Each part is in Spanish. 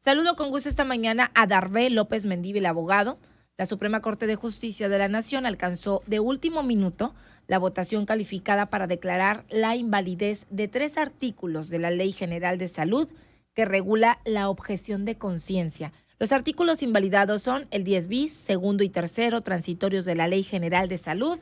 Saludo con gusto esta mañana a Darvé López Mendívil, abogado. La Suprema Corte de Justicia de la Nación alcanzó de último minuto la votación calificada para declarar la invalidez de 3 artículos de la Ley General de Salud que regula la objeción de conciencia. Los artículos invalidados son el 10 bis, segundo y tercero transitorios de la Ley General de Salud,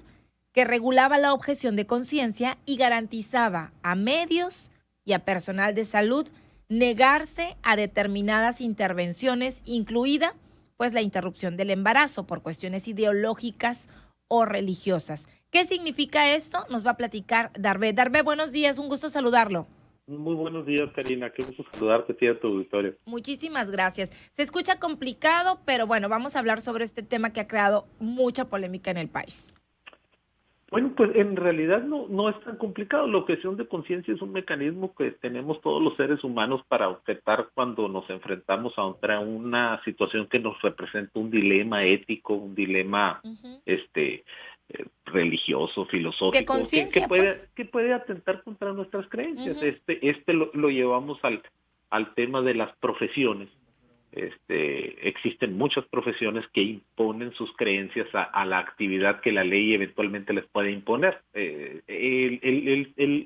que regulaba la objeción de conciencia y garantizaba a medios y a personal de salud negarse a determinadas intervenciones, incluida pues la interrupción del embarazo por cuestiones ideológicas o religiosas. ¿Qué significa esto? Nos va a platicar Darvé. Darvé, buenos días, un gusto saludarlo. Muy buenos días, Karina. Qué gusto saludarte a ti y a tu auditorio. Muchísimas gracias. Se escucha complicado, pero bueno, vamos a hablar sobre este tema que ha creado mucha polémica en el país. Bueno, pues en realidad no es tan complicado. La objeción de conciencia es un mecanismo que tenemos todos los seres humanos para objetar cuando nos enfrentamos a una situación que nos representa un dilema ético, un dilema religioso, De filosófico, conciencia, pues. que puede atentar contra nuestras creencias. Ujú. Lo llevamos al tema de las profesiones. Existen muchas profesiones que imponen sus creencias a la actividad que la ley eventualmente les puede imponer.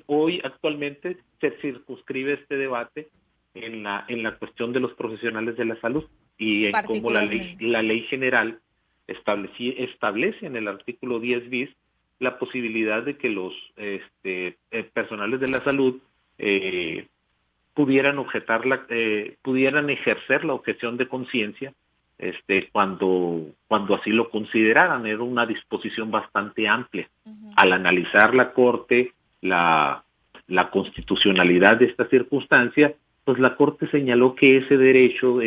Hoy actualmente se circunscribe este debate en la cuestión de los profesionales de la salud y en cómo Particularmente. la ley general establece en el artículo 10 bis la posibilidad de que los personales de la salud pudieran ejercer la objeción de conciencia cuando así lo consideraran. Era una disposición bastante amplia. Al analizar la Corte la constitucionalidad de esta circunstancia, pues la Corte señaló que ese derecho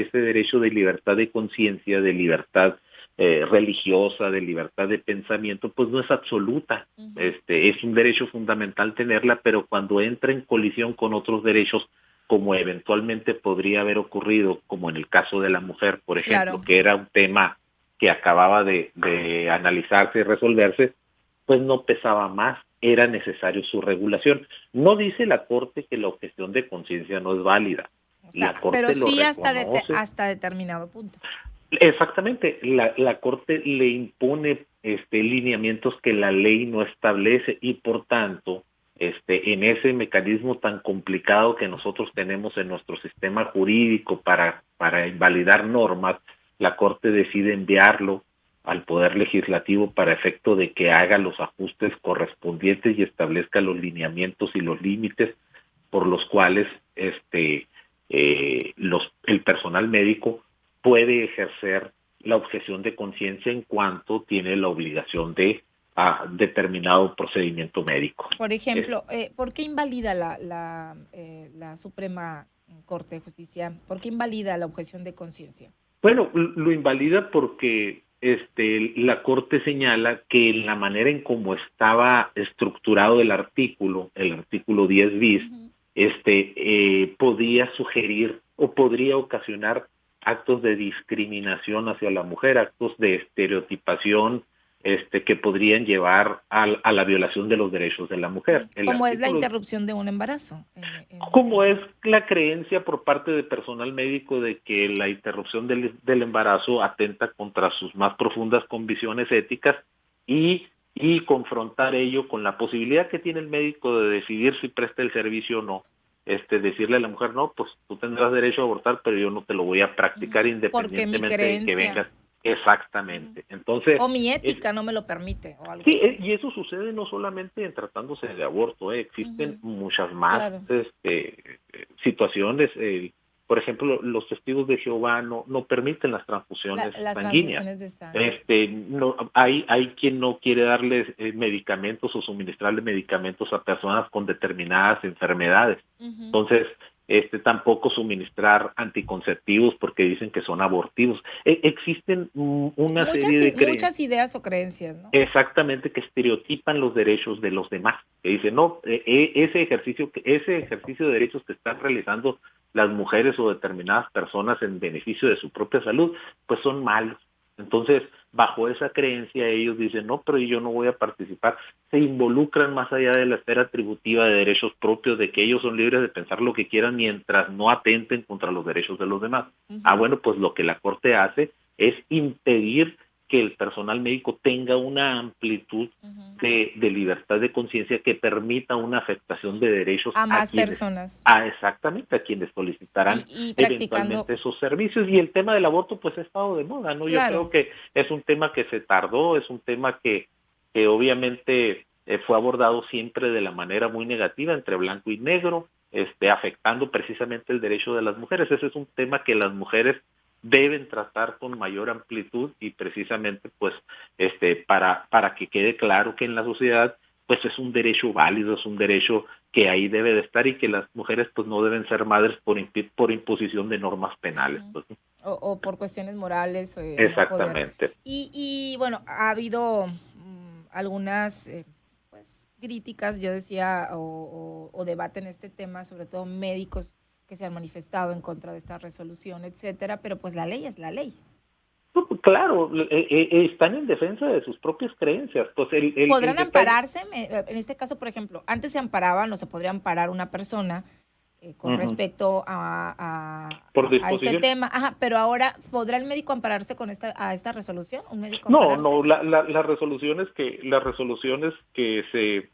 de libertad de conciencia, de libertad religiosa, de libertad de pensamiento, pues no es absoluta. Es un derecho fundamental tenerla, pero cuando entra en colisión con otros derechos, como eventualmente podría haber ocurrido, como en el caso de la mujer, por ejemplo, Claro. que era un tema que acababa de analizarse y resolverse, pues no pesaba más, era necesario su regulación. No dice la Corte que la objeción de conciencia no es válida. O sea, La pero Corte lo sí reconoce. hasta determinado punto. Exactamente, la Corte le impone lineamientos que la ley no establece y por tanto, en ese mecanismo tan complicado que nosotros tenemos en nuestro sistema jurídico para invalidar normas, la Corte decide enviarlo al Poder Legislativo para efecto de que haga los ajustes correspondientes y establezca los lineamientos y los límites por los cuales el personal médico puede ejercer la objeción de conciencia en cuanto tiene la obligación de determinado procedimiento médico. Por ejemplo, ¿por qué invalida la Suprema Corte de Justicia? ¿Por qué invalida la objeción de conciencia? Bueno, lo invalida porque la Corte señala que la manera en cómo estaba estructurado el artículo 10 bis, podía sugerir o podría ocasionar actos de discriminación hacia la mujer, actos de estereotipación, que podrían llevar a la violación de los derechos de la mujer. El Como es la artículo, interrupción de un embarazo. como es la creencia por parte de personal médico de que la interrupción del embarazo atenta contra sus más profundas convicciones éticas y confrontar ello con la posibilidad que tiene el médico de decidir si presta el servicio o no. Decirle a la mujer, no, pues tú tendrás derecho a abortar, pero yo no te lo voy a practicar Porque mi independientemente de que creencia vengas. Exactamente. Entonces, o mi ética no me lo permite o algo sí, así. y eso sucede no solamente en tratándose de aborto, existen muchas más Claro. situaciones. Por ejemplo, los testigos de Jehová no permiten las transfusiones Las sanguíneas. transfusiones de sangre. No, hay quien no quiere darles medicamentos o suministrarle medicamentos a personas con determinadas enfermedades. Entonces, tampoco suministrar anticonceptivos porque dicen que son abortivos. Existen una serie de creencias. Muchas ideas o creencias, ¿no? Exactamente, que estereotipan los derechos de los demás, que dicen, no, ese ejercicio de derechos que están realizando las mujeres o determinadas personas en beneficio de su propia salud, pues son malos. Entonces, bajo esa creencia, ellos dicen, no, pero yo no voy a participar. Se involucran más allá de la esfera atributiva de derechos propios, de que ellos son libres de pensar lo que quieran mientras no atenten contra los derechos de los demás. Bueno, pues lo que la Corte hace es impedir que el personal médico tenga una amplitud de libertad de conciencia que permita una afectación de derechos a más quienes, personas. exactamente, a quienes solicitarán Y eventualmente esos servicios. Y el tema del aborto pues ha estado de moda, ¿no? Claro. Yo creo que es un tema que se tardó, es un tema que obviamente fue abordado siempre de la manera muy negativa, entre blanco y negro, afectando precisamente el derecho de las mujeres. Ese es un tema que las mujeres deben tratar con mayor amplitud y precisamente pues para que quede claro que en la sociedad pues es un derecho válido, es un derecho que ahí debe de estar y que las mujeres pues no deben ser madres por imposición de normas penales. Pues. O por cuestiones morales. Exactamente. No y bueno, ha habido algunas pues críticas, yo decía, o debate en este tema, sobre todo médicos que se han manifestado en contra de esta resolución, etcétera, pero pues la ley es la ley. Claro, están en defensa de sus propias creencias. Pues ¿Podrán ampararse? En este caso, por ejemplo, antes se amparaban o se podría amparar una persona con respecto a este tema. Ajá, pero ahora, ¿podrá el médico ampararse con esta resolución? ¿Un médico ampararse? No, las resoluciones que se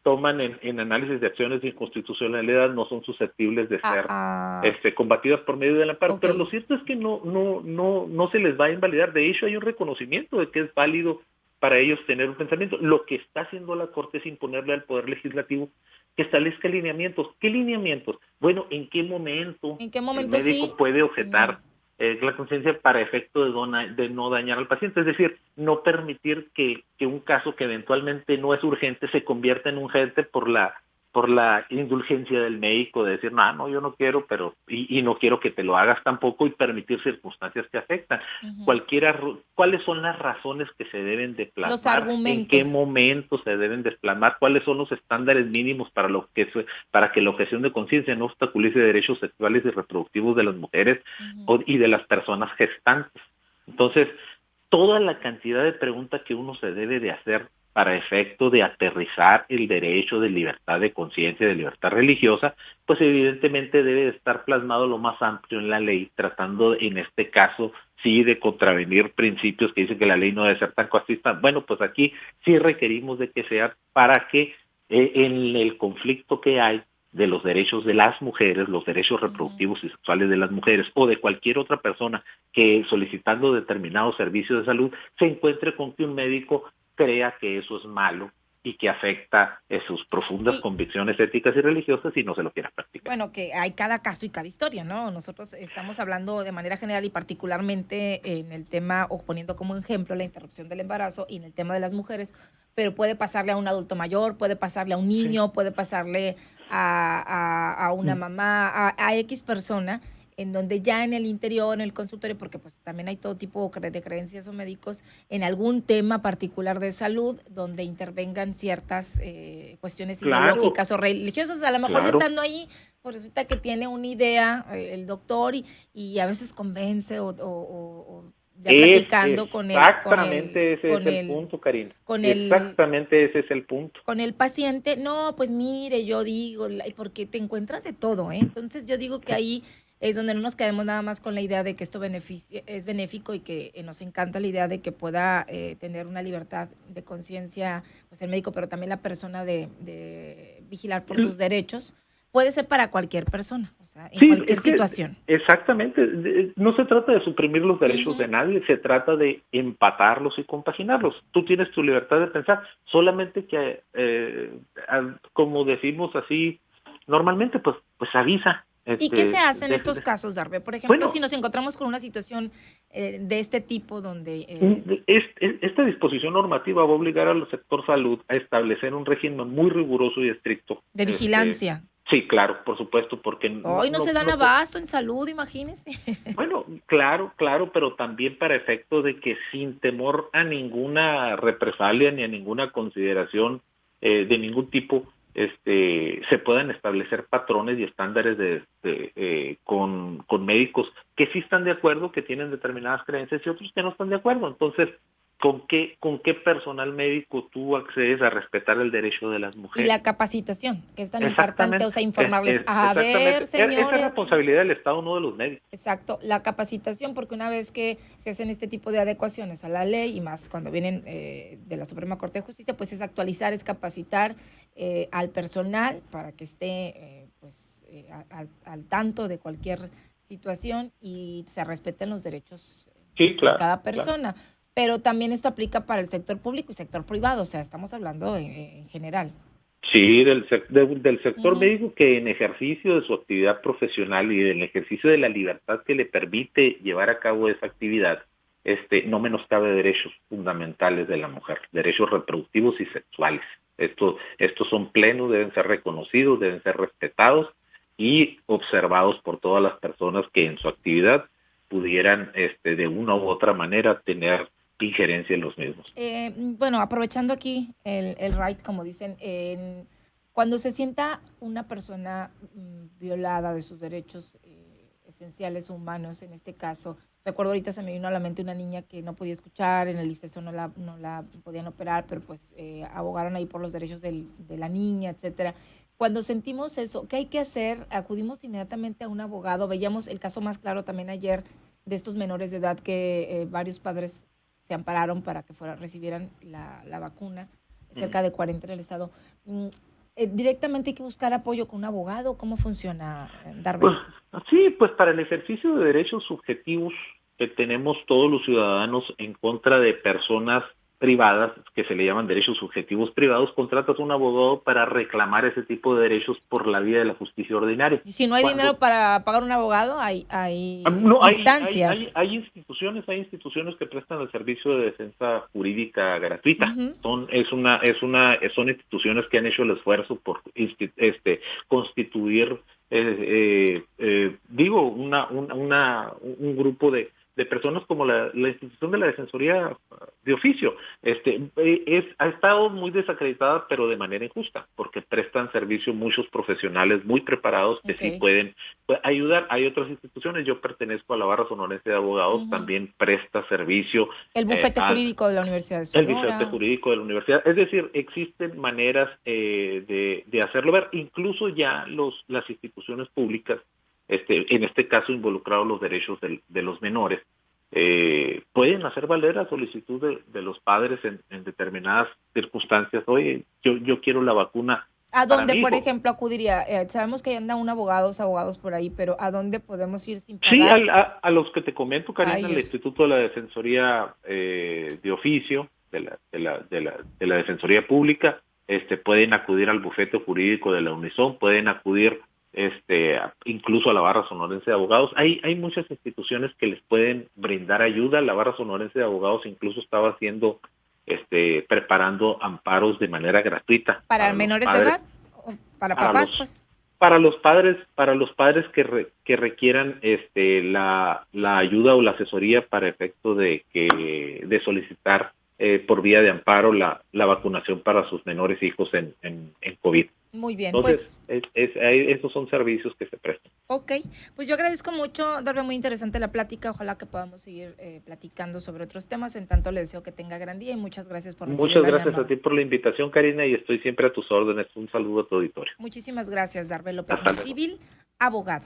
toman en análisis de acciones de inconstitucionalidad no son susceptibles de ser combatidas por medio del amparo, pero lo cierto es que no se les va a invalidar. De hecho, hay un reconocimiento de que es válido para ellos tener un pensamiento. Lo que está haciendo la Corte es imponerle al Poder Legislativo que establezca lineamientos. ¿Qué lineamientos? Bueno, ¿en qué momento el médico puede objetar la conciencia para efecto de no dañar al paciente? Es decir, no permitir que un caso que eventualmente no es urgente se convierta en urgente por la indulgencia del médico de decir, no, yo no quiero, pero y no quiero que te lo hagas tampoco, y permitir circunstancias que afectan. ¿Cuáles son las razones que se deben de plasmar? Los argumentos. ¿En qué momento se deben de plasmar? ¿Cuáles son los estándares mínimos para que la objeción de conciencia no obstaculice derechos sexuales y reproductivos de las mujeres y de las personas gestantes? Entonces, toda la cantidad de preguntas que uno se debe de hacer para efecto de aterrizar el derecho de libertad de conciencia, de libertad religiosa, pues evidentemente debe de estar plasmado lo más amplio en la ley, tratando en este caso sí de contravenir principios que dicen que la ley no debe ser tan coactiva. Bueno, pues aquí sí requerimos de que sea para que en el conflicto que hay de los derechos de las mujeres, los derechos reproductivos y sexuales de las mujeres o de cualquier otra persona que solicitando determinados servicios de salud se encuentre con que un médico crea que eso es malo y que afecta sus profundas convicciones éticas y religiosas y no se lo quiera practicar. Bueno, que hay cada caso y cada historia, ¿no? Nosotros estamos hablando de manera general y particularmente en el tema, o poniendo como ejemplo la interrupción del embarazo y en el tema de las mujeres, pero puede pasarle a un adulto mayor, puede pasarle a un niño, puede pasarle a una mamá, a X persona, en donde ya en el interior, en el consultorio, porque pues también hay todo tipo de creencias o médicos en algún tema particular de salud donde intervengan ciertas cuestiones ideológicas o religiosas, a lo mejor ya estando ahí, pues resulta que tiene una idea el doctor y a veces convence o ya platicando con él. Exactamente ese es el punto, Karina. Exactamente ese es el punto. Con el paciente, no, pues mire, yo digo, porque te encuentras de todo, ¿eh? Entonces yo digo que ahí es donde no nos quedemos nada más con la idea de que esto es benéfico y que nos encanta la idea de que pueda tener una libertad de conciencia, pues el médico, pero también la persona de vigilar por tus derechos. Puede ser para cualquier persona, o sea, en cualquier situación. Exactamente. No se trata de suprimir los derechos de nadie, se trata de empatarlos y compaginarlos. Tú tienes tu libertad de pensar, solamente que, como decimos así, normalmente, pues avisa. ¿Y qué se hace en estos casos, Darbe? Por ejemplo, si nos encontramos con una situación de este tipo donde... Esta disposición normativa va a obligar al sector salud a establecer un régimen muy riguroso y estricto. De vigilancia. Sí, claro, por supuesto, porque... Hoy no se dan abasto en salud, imagínese. Bueno, claro, pero también para efecto de que sin temor a ninguna represalia ni a ninguna consideración de ningún tipo, se puedan establecer patrones y estándares con médicos que sí están de acuerdo, que tienen determinadas creencias y otros que no están de acuerdo. Entonces, ¿con qué personal médico tú accedes a respetar el derecho de las Y mujeres? la capacitación, que es tan importante, o Exactamente, sea, informarles, a ver, exactamente. Esa es señores. responsabilidad del Estado, no de los médicos. Exacto, la capacitación, porque una vez que se hacen este tipo de adecuaciones a la ley, y más cuando vienen de la Suprema Corte de Justicia, pues es actualizar, es capacitar al personal para que esté al tanto de cualquier situación y se respeten los derechos Sí, de claro, cada claro. persona. Pero también esto aplica para el sector público y sector privado, o sea, estamos hablando en general. Sí, del sector Ujú. médico que en ejercicio de su actividad profesional y en ejercicio de la libertad que le permite llevar a cabo esa actividad, no menoscabe derechos fundamentales de la mujer, derechos reproductivos y sexuales. Estos son plenos, deben ser reconocidos, deben ser respetados y observados por todas las personas que en su actividad pudieran, de una u otra manera, tener injerencia en los mismos. Bueno, aprovechando aquí el right, como dicen, cuando se sienta una persona violada de sus derechos esenciales humanos, en este caso, recuerdo ahorita se me vino a la mente una niña que no podía escuchar, en el ICESO no la podían operar, pero pues abogaron ahí por los derechos de la niña, etcétera. Cuando sentimos eso, ¿qué hay que hacer? Acudimos inmediatamente a un abogado. Veíamos el caso más claro también ayer de estos menores de edad que varios padres se ampararon para que recibieran la vacuna, cerca de 40 en el estado. Directamente hay que buscar apoyo con un abogado. ¿Cómo funciona, Pues Darben? sí, pues para el ejercicio de derechos subjetivos que tenemos todos los ciudadanos en contra de personas privadas, que se le llaman derechos subjetivos privados, contratas a un abogado para reclamar ese tipo de derechos por la vía de la justicia ordinaria. Y si no hay dinero Cuando para pagar un abogado, hay no, instancias. hay instituciones que prestan el servicio de defensa jurídica gratuita. Ujú. Son instituciones que han hecho el esfuerzo por constituir, un grupo de personas como la institución de la Defensoría de Oficio. Ha estado muy desacreditada, pero de manera injusta, porque prestan servicio muchos profesionales muy preparados que sí Ok. pueden ayudar. Hay otras instituciones, yo pertenezco a la Barra Sonorense de Abogados, Ujú. también presta servicio El bufete al jurídico de la Universidad de el bufete Sonora. jurídico de la universidad. Es decir, existen maneras de hacerlo ver, incluso ya las instituciones públicas, en este caso involucrados los derechos de los menores, pueden hacer valer la solicitud de los padres en determinadas circunstancias. Oye, yo quiero la vacuna ¿A para dónde, mi por hijo. ejemplo, acudiría? Sabemos que andan abogados por ahí, pero ¿a dónde podemos ir sin Sí, pagar? a los que te comento, A Karina, el ellos. Instituto de la Defensoría de Oficio, de la Defensoría Pública, pueden acudir al bufete jurídico de la Unison, pueden acudir incluso a la Barra Sonorense de Abogados. Hay muchas instituciones que les pueden brindar ayuda. La Barra Sonorense de Abogados incluso estaba preparando amparos de manera gratuita ¿Para para los menores de padres, edad? ¿O para para papás, los pues? para los padres que requieran la ayuda o la asesoría para efecto de solicitar por vía de amparo la vacunación para sus menores hijos en COVID. Muy bien, Entonces, pues, esos son servicios que se prestan. ok. Pues yo agradezco mucho, Darby, muy interesante la plática. Ojalá que podamos seguir platicando sobre otros temas. En tanto, le deseo que tenga gran día y muchas gracias por recibir Muchas la gracias a llamada. ti por la invitación, Karina, y estoy siempre a tus órdenes. Un saludo a tu auditorio. Muchísimas gracias, Darby López Hasta luego. Mendívil, abogado.